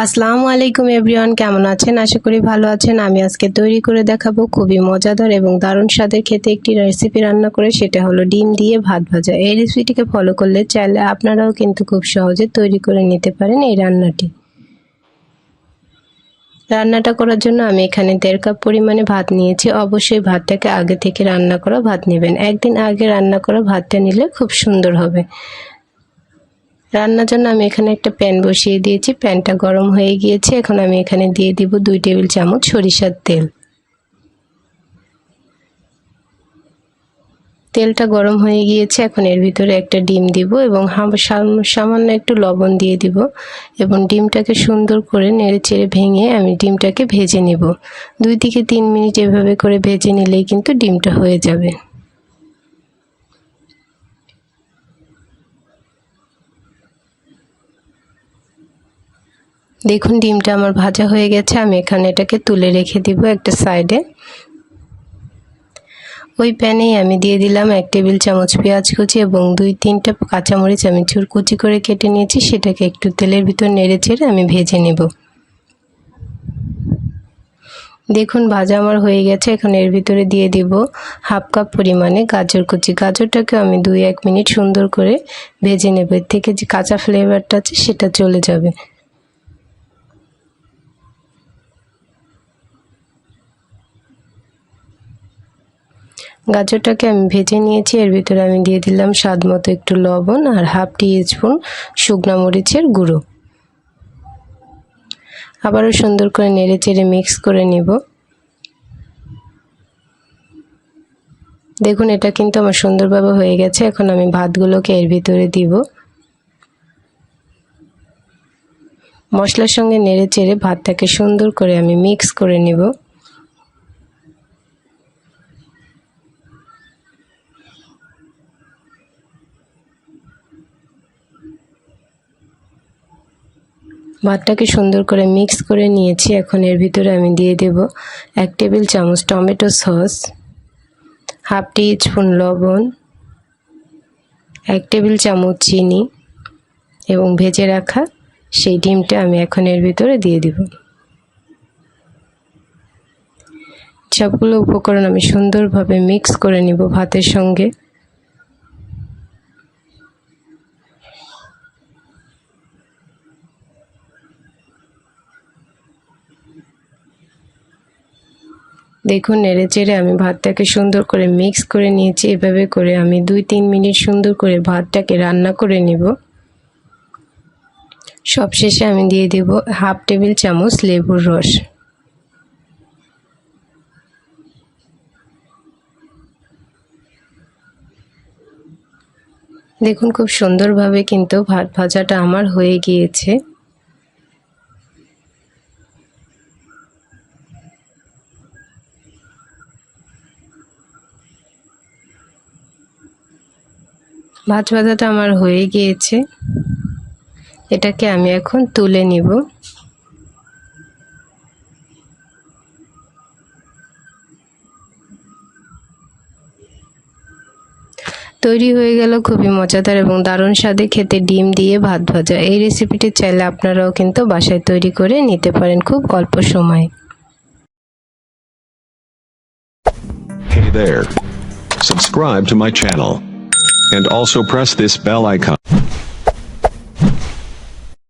আসসালামু আলাইকুম এভরিওয়ান, কেমন আছেন? আশা করি ভালো আছেন। আমি আজকে তৈরি করে দেখাবো খুবই মজাদার এবং দারুণ স্বাদের খেতে একটি রেসিপি রান্না করে, সেটা হলো ডিম দিয়ে ভাত ভাজা। এই রেসিপিটিকে ফলো করলে চাইলে আপনারাও কিন্তু খুব সহজে তৈরি করে নিতে পারেন এই রান্নাটি। রান্নাটা করার জন্য আমি এখানে 1.5 কাপ পরিমাণে ভাত নিয়েছি। অবশ্যই ভাতটাকে আগে থেকে রান্না করা ভাত নেবেন। একদিন আগে রান্না করা ভাতটা নিলে খুব সুন্দর হবে। রান্নার জন্য আমি এখানে একটা প্যান বসিয়ে দিয়েছি। প্যানটা গরম হয়ে গিয়েছে। এখন আমি এখানে দিয়ে দিব 2 টেবিল চামচ সরিষার তেল। তেলটা গরম হয়ে গিয়েছে। এখন এর ভিতরে একটা ডিম দিব এবং সামান্য একটু লবণ দিয়ে দিব এবং ডিমটাকে সুন্দর করে নেড়েচেড়ে ভেঙে আমি ডিমটাকে ভেজে নিব। 2 থেকে 3 মিনিট এভাবে করে ভেজে নিলেই কিন্তু ডিমটা হয়ে যাবে। দেখুন ডিমটা আমার ভাজা হয়ে গেছে। আমি এখানে এটাকে তুলে রেখে দিব একটা সাইডে। ওই প্যানেই আমি দিয়ে দিলাম 1 টেবিল চামচ পেঁয়াজ কুচি এবং 2-3টা কাঁচামরিচ আমি কুচি করে কেটে নিয়েছি। সেটাকে একটু তেলের ভিতর নেড়ে চেড়ে আমি ভেজে নেব। দেখুন ভাজা আমার হয়ে গেছে। এখন এর ভিতরে দিয়ে দিব 1/2 কাপ পরিমাণে গাজর কুচি। গাজরটাকে আমি 2-1 মিনিট সুন্দর করে ভেজে নেব। এর থেকে যে কাঁচা ফ্লেভারটা আছে সেটা চলে যাবে। গাজরটাকে আমি ভেজে নিয়েছি। এর ভিতরে আমি দিয়ে দিলাম স্বাদ মতো একটু লবণ আর 1/2 টিস্পুন শুকনা মরিচের গুঁড়ো। আবারও সুন্দর করে নেড়েচেড়ে মিক্স করে নিব। দেখুন এটা কিন্তু আমার সুন্দরভাবে হয়ে গেছে। এখন আমি ভাতগুলোকে এর ভিতরে দিব। মশলার সঙ্গে নেড়েচেড়ে ভাতটাকে সুন্দর করে আমি মিক্স করে নিব। ভাতটাকে সুন্দর করে মিক্স করে নিয়েছি। এখন এর ভিতরে আমি দিয়ে দেব 1 টেবিল চামচ টমেটো সস, 1/2 টিস্পুন লবণ, 1 টেবিল চামচ চিনি এবং ভেজে রাখা সেই ডিমটা আমি এখন এর ভিতরে দিয়ে দিব। সবগুলো উপকরণ আমি সুন্দরভাবে মিক্স করে নিব ভাতের সঙ্গে। দেখুন নেড়েচেড়ে আমি ভাতটাকে সুন্দর করে মিক্স করে নিয়েছি। এভাবে করে আমি 2-3 মিনিট সুন্দর করে ভাতটাকে রান্না করে নিব। সবশেষে আমি দিয়ে দেব 1/2 টেবিল চামচ লেবুর রস। দেখুন খুব সুন্দরভাবে কিন্তু ভাত ভাজাটা আমার হয়ে গিয়েছে। ভাত ভাজাটা আমার হয়ে গিয়েছে। এটাকে আমি এখন তুলে নিব। তৈরি হয়ে গেল খুবই মজাদার এবং দারুণ স্বাদে খেতে ডিম দিয়ে ভাত ভাজা। এই রেসিপিটি চাইলে আপনারাও কিন্তু বাসায় তৈরি করে নিতে পারেন খুব অল্প সময়ে। Hey there. Subscribe to my channel. And also press this bell icon.